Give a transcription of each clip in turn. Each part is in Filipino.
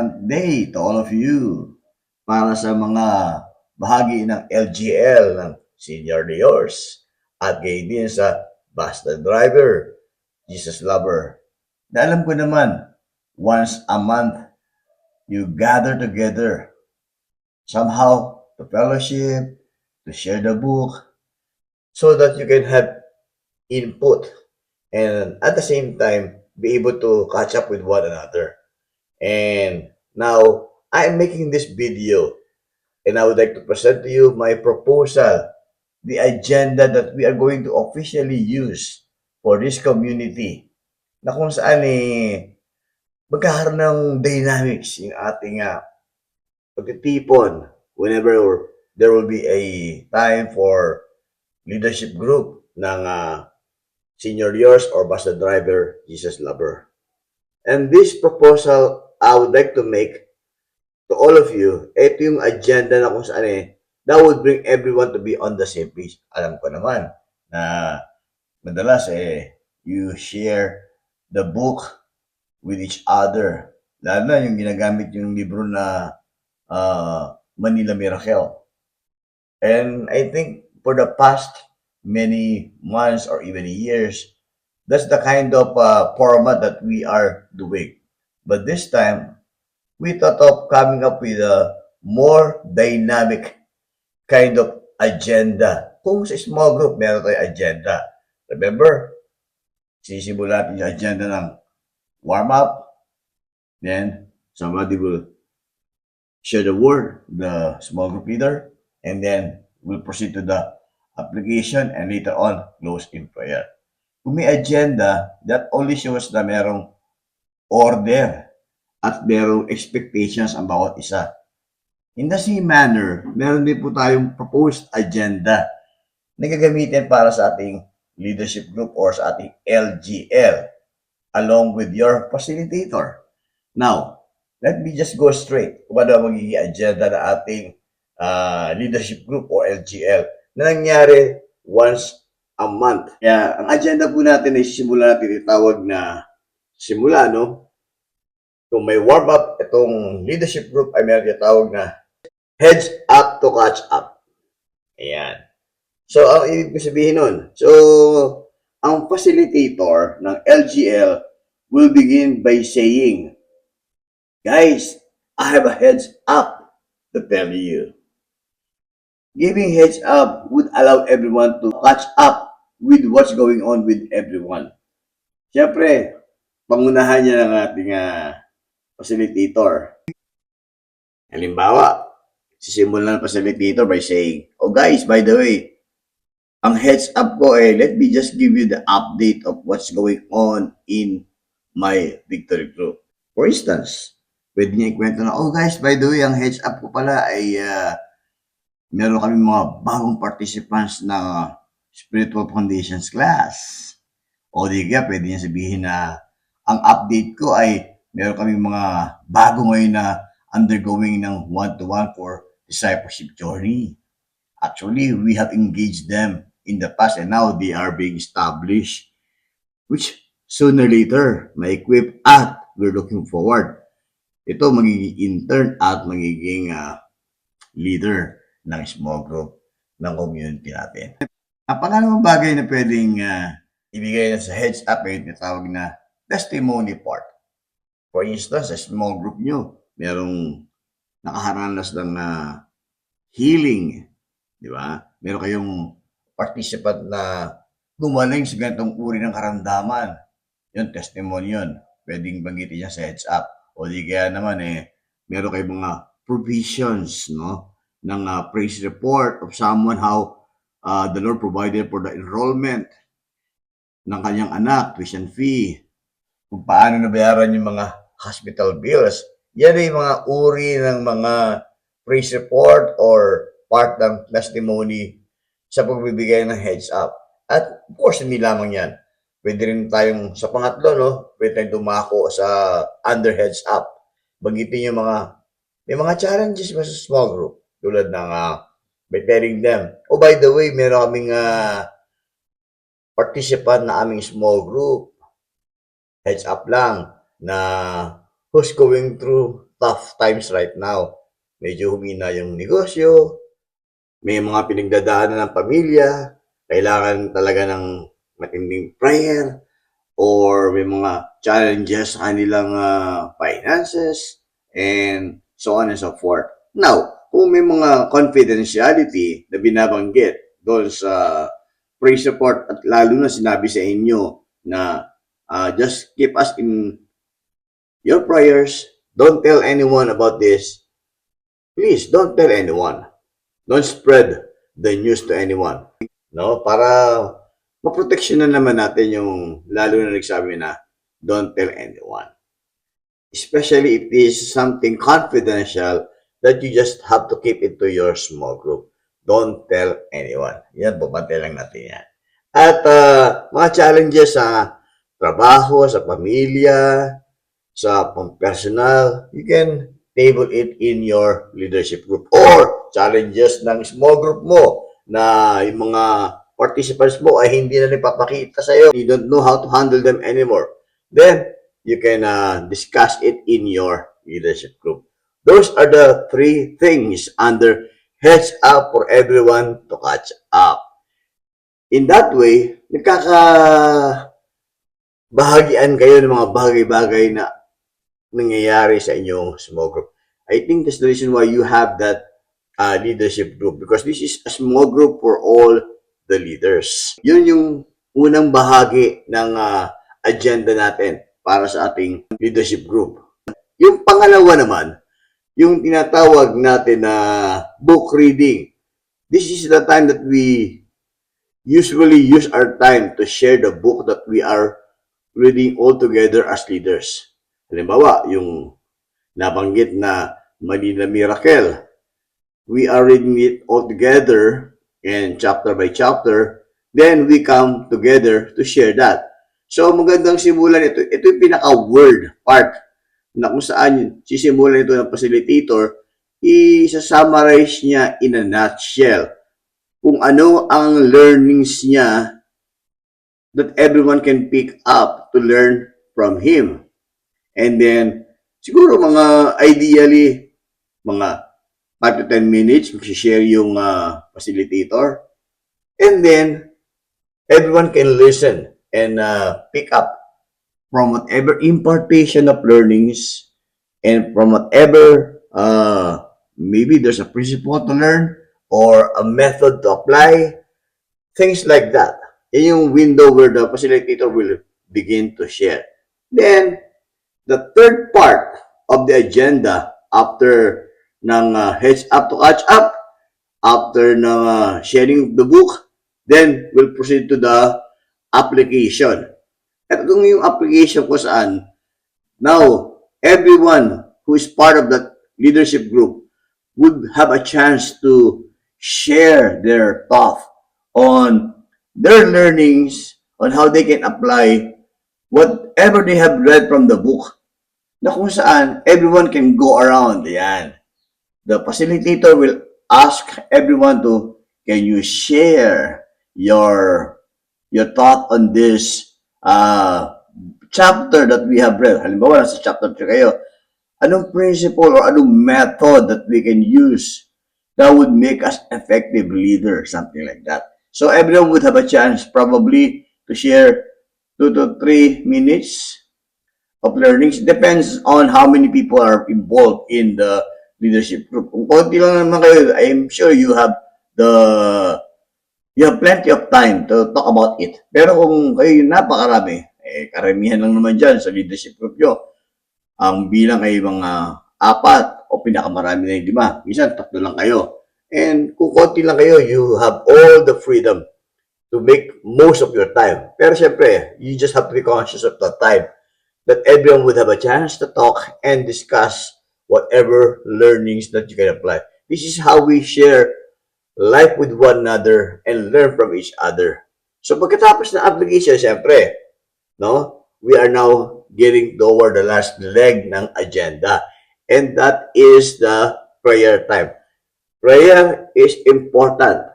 Seventh day to all of you para sa mga bahagi ng LGL ng Senior Leors at gayon din sa Basta Driver, Jesus Lover. Na alam ko naman, once a month, you gather together somehow to fellowship, to share the book, so that you can have input and at the same time be able to catch up with one another. And now I'm making this video and I would like to present to you my proposal, the agenda that we are going to officially use for this community na kung saan magkakaroon ng dynamics yung ating pagtitipon whenever there will be a time for leadership group ng Senior Leors or Basta Driver, Jesus Lover. And this proposal I would like to make to all of you, ito yung agenda na kung saan that would bring everyone to be on the same page. Alam ko naman na madalas you share the book with each other. Lalo na yung ginagamit yung libro na Manila Miracle. And I think for the past many months or even years, that's the kind of format that we are doing. But this time, we thought of coming up with a more dynamic kind of agenda. Kung sa small group, meron tayong agenda. Remember, sisimulan natin yung agenda ng warm-up. Then, somebody will share the word, the small group leader, and then we'll proceed to the application and later on, close in prayer. Kung may agenda, that only shows na merong order at merong expectations ang bawat isa. In the same manner, meron din po tayong proposed agenda na gagamitin para sa ating leadership group or sa ating LGL along with your facilitator. Now, let me just go straight kung ano ang magiging agenda na ating leadership group or LGL na nangyari once a month. Kaya ang agenda po natin ay simula natin itawag na simula, no? Kung may warm-up, itong leadership group ay meron itawag na heads up to catch up. Ayan. So, ang ibig sabihin nun, so, ang facilitator ng LGL will begin by saying, guys, I have a heads up to tell you. Giving heads up would allow everyone to catch up with what's going on with everyone. Siyempre, pangunahan niya ng ating facilitator. Halimbawa, sisimulan ng facilitator by saying, oh guys, by the way, ang heads up ko let me just give you the update of what's going on in my victory group. For instance, pwede niya ikwento na, oh guys, by the way, ang heads up ko pala ay meron kami mga bagong participants na Spiritual Foundations class. O di kaya, pwede niya sabihin na ang update ko ay meron kami mga bago ngayon na undergoing ng one-to-one for discipleship journey. Actually, we have engaged them in the past and now they are being established, which sooner or later, ma-equip at we're looking forward. Ito magiging intern at magiging leader ng small group ng community natin. Ang pangalawang bagay na pwedeng ibigay na sa heads up ay tinatawag na testimony part. For instance, sa small group nyo, merong nakaharanas ng healing, di ba? Meron kayong participant na gumaling sa ganitong uri ng karamdaman. Yun, testimony yun. Pwedeng banggitin niya sa heads up. O di kaya naman meron kayong mga provisions, no? Ng praise report of someone how the Lord provided for the enrollment ng kanyang anak, tuition fee, kung paano nabayaran yung mga hospital bills. Yan ay mga uri ng mga praise report or part ng testimony sa pagbibigay ng heads up. At of course, hindi lamang yan. Pwede rin tayong sa pangatlo, no? Pwede tayong dumako sa under heads up. Bagitin yung may mga challenges ba sa small group? Tulad ng by telling them, oh by the way, meron kaming participant na aming small group, heads up lang, na who's going through tough times right now. Medyo humina yung negosyo, may mga pinagdadaanan ng pamilya, kailangan talaga ng matinding prayer, or may mga challenges sa kanilang finances, and so on and so forth. Now, kung may mga confidentiality na binabanggit doon sa praise report at lalo na sinabi sa inyo na just keep us in your prayers, don't tell anyone about this. Please, don't tell anyone. Don't spread the news to anyone. No? Para maproteksyon na naman natin yung lalo na nagsabi na don't tell anyone. Especially if this is something confidential that you just have to keep it to your small group. Don't tell anyone. Yan, bubantay lang natin yan. At mga challenges sa trabaho, sa pamilya, sa personal, you can table it in your leadership group. Or challenges ng small group mo na yung mga participants mo ay hindi na nagpapakita sa'yo. You don't know how to handle them anymore. Then, you can discuss it in your leadership group. Those are the 3 things under heads up for everyone to catch up. In that way, bahagian kayo ng mga bagay-bagay na nangyayari sa inyong small group. I think that's the reason why you have that leadership group, because this is a small group for all the leaders. Yun yung unang bahagi ng agenda natin para sa ating leadership group. Yung pangalawa naman, yung tinatawag natin na book reading. This is the time that we usually use our time to share the book that we are reading all together as leaders. Halimbawa, yung nabanggit na Manila Miracle. We are reading it all together and chapter by chapter. Then we come together to share that. So magandang simulan ito. Ito yung pinaka-word part na kung saan sisimulan ito ng facilitator, isa-summarize niya in a nutshell kung ano ang learnings niya that everyone can pick up to learn from him. And then, siguro ideally, mga 5 to 10 minutes, mag-share yung facilitator. And then, everyone can listen and pick up from whatever impartation of learnings and from whatever, maybe there's a principle to learn or a method to apply, things like that. Yan yung window where the facilitator will begin to share. Then, the third part of the agenda after ng heads up to catch up, after ng sharing the book, then we'll proceed to the application. At itong yung application ko saan, now, everyone who is part of that leadership group would have a chance to share their thought on their learnings, on how they can apply whatever they have read from the book, na kung saan everyone can go around. Yan. The facilitator will ask everyone to, can you share your thought on this chapter that we have read? Halimbawa, sa chapter 3 kayo, anong principle or anong method that we can use that would make us effective leader, something like that. So everyone would have a chance probably to share 2 to 3 minutes of learnings. Depends on how many people are involved in the leadership group. Kung konti lang naman kayo, I'm sure you have plenty of time to talk about it. Pero kung kayo napakarami, karamihan lang naman dyan sa leadership group nyo, ang bilang ay mga 4 o pinakamarami na yung 5. Minsan, 3 lang kayo. And kung konti lang kayo, you have all the freedom to make most of your time. Pero syempre, you just have to be conscious of the time that everyone would have a chance to talk and discuss whatever learnings that you can apply. This is how we share life with one another and learn from each other. So pagkatapos ng application, syempre, no, we are now getting toward the last leg ng agenda. And that is the prayer time. Prayer is important.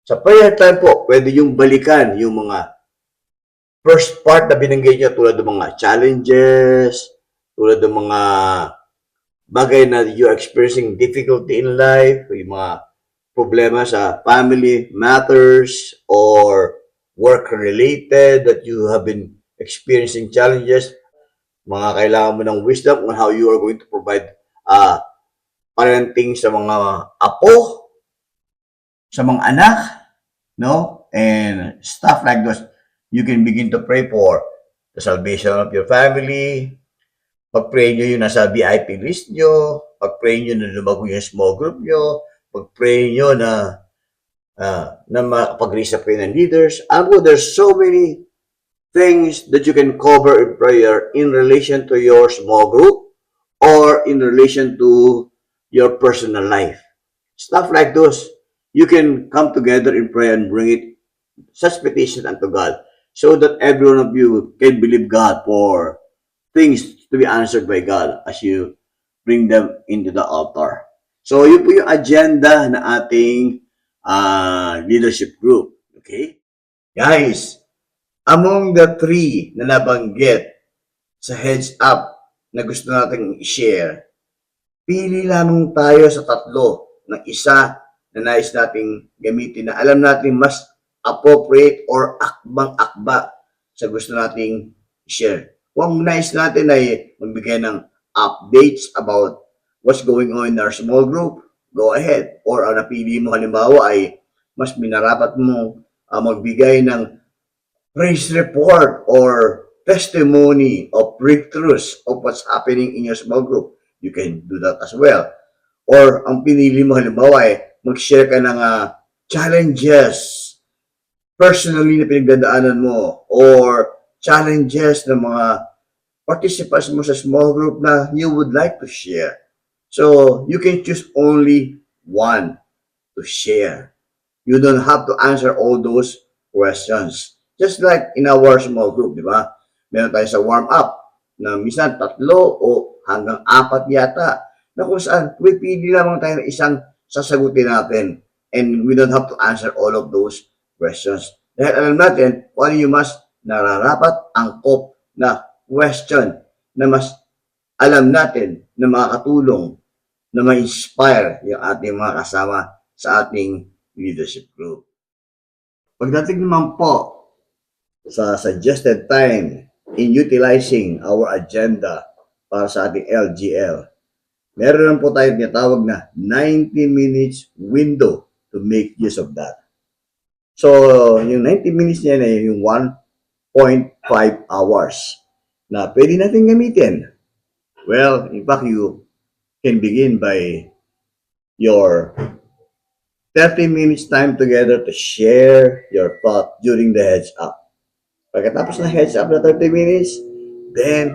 Sa prayer time po, pwede yung balikan yung mga first part na binanggit niya tulad ng mga challenges, tulad ng mga bagay na you're experiencing difficulty in life, yung mga problema sa family matters or work-related that you have been experiencing challenges, mga kailangan mo ng wisdom on how you are going to provide parenting sa mga apo, sa mga anak, no? And stuff like those. You can begin to pray for the salvation of your family. Pag-pray nyo yung nasa VIP list nyo. Pag-pray nyo na lumago yung small group nyo. Pag-pray nyo na makapag-raise up kayo ng leaders. Ako, there's so many things that you can cover in prayer in relation to your small group or in relation to your personal life. Stuff like those. You can come together in prayer and bring it such petition unto God so that every one of you can believe God for things to be answered by God as you bring them into the altar. So, yun po yung agenda na ating leadership group. Okay? Guys, among the three na nabanggit sa heads up na gusto nating i-share, pili lamang tayo sa tatlo ng isa na nais nating gamitin na alam natin mas appropriate or akbang-akba sa gusto nating i-share. Kung nais natin ay magbigay ng updates about what's going on in our small group, go ahead. Or ang napili mo halimbawa ay mas minarapat mo magbigay ng praise report or testimony of breakthroughs of what's happening in your small group. You can do that as well. Or ang pinili mo halimbawa ay mag-share ka ng challenges personally na pinagdadaanan mo or challenges ng mga participants mo sa small group na you would like to share. So, you can choose only one to share. You don't have to answer all those questions. Just like in our small group, di ba? Meron tayo sa warm-up na minsan 3 o hanggang 4 yata na kung saan pipili lamang tayo ng isang sasagutin natin and we don't have to answer all of those questions. Dahil alam natin kung ano yung mas nararapat angkop na question na mas alam natin na makakatulong na ma-inspire yung ating mga kasama sa ating leadership group. Pagdating naman po sa suggested time in utilizing our agenda para sa ating LGL, meron lang po tayo tinatawag na 90 minutes window to make use of that. So, yung 90 minutes niya na yung 1.5 hours na pwede natin gamitin. Well, in fact, you can begin by your 30 minutes time together to share your thought during the heads up. Pagkatapos ng heads up na 30 minutes, then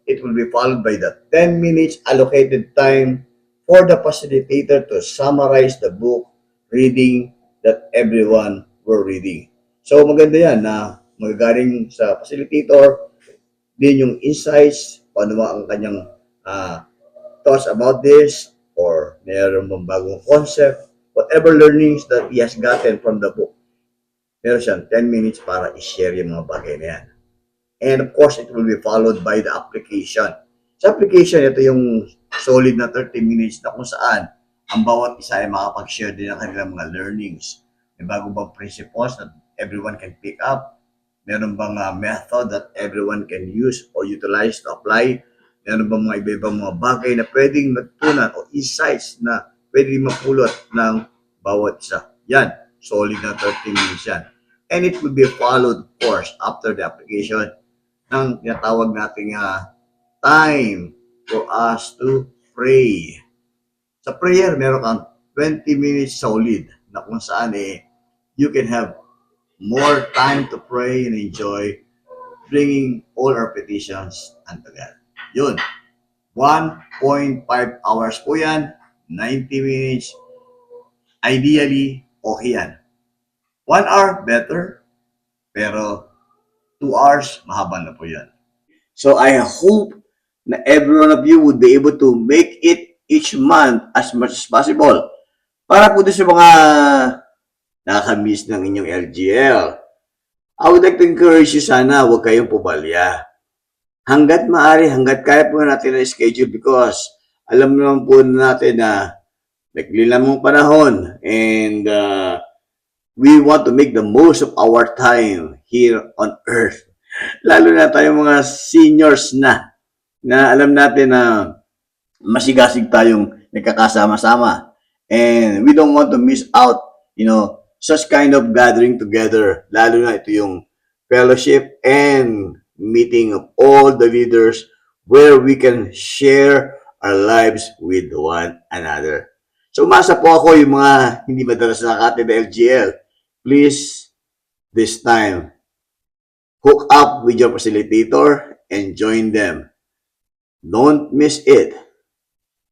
it will be followed by the 10 minutes allocated time for the facilitator to summarize the book reading that everyone were reading. So maganda yan na magagaling sa facilitator din yung insights, paano ang kanyang thoughts about this, or meron bang bagong concept, whatever learnings that he has gotten from the book. Meron siyang 10 minutes para i-share yung mga bagay na yan. And of course, it will be followed by the application. Sa application, ito yung solid na 30 minutes na kung saan ang bawat isa ay makapag-share din ng kanilang mga learnings. May bago bang principles that everyone can pick up? Meron bang method that everyone can use or utilize to apply? Meron bang mga iba-ibang mga bagay na pwedeng matutunan o insights na pwedeng mapulot ng bawat isa? Yan, solid na 30 minutes yan. And it will be followed, of course, after the application ng tinatawag nating time for us to pray. Sa prayer, meron kang 20 minutes solid na kung saan you can have more time to pray and enjoy bringing all our petitions unto God. Yun. 1.5 hours po yan. 90 minutes. Ideally, okay yan. 1 hour, better. Pero 2 hours, mahaba na po yan. So I hope na every one of you would be able to make it each month as much as possible. Para po sa mga nakakamiss ng inyong LGL, I would like to encourage you sana, huwag kayong pubalya. Hanggat maaari, hanggat kaya po natin na schedule because Alam naman po natin na maikli lang mong panahon and we want to make the most of our time here on earth. Lalo na tayong mga seniors na alam natin na masigasig tayong nagkakasama-sama. And we don't want to miss out, such kind of gathering together. Lalo na ito yung fellowship and meeting of all the leaders where we can share our lives with one another. So, umasa po ako yung mga hindi madalas nakakatid na LGL. Please, this time, hook up with your facilitator and join them. Don't miss it.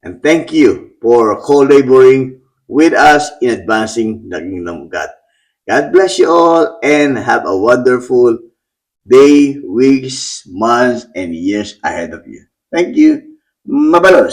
And thank you for co-laboring with us in advancing the kingdom of God. God bless you all and have a wonderful day, weeks, months, and years ahead of you. Thank you. Mabalos.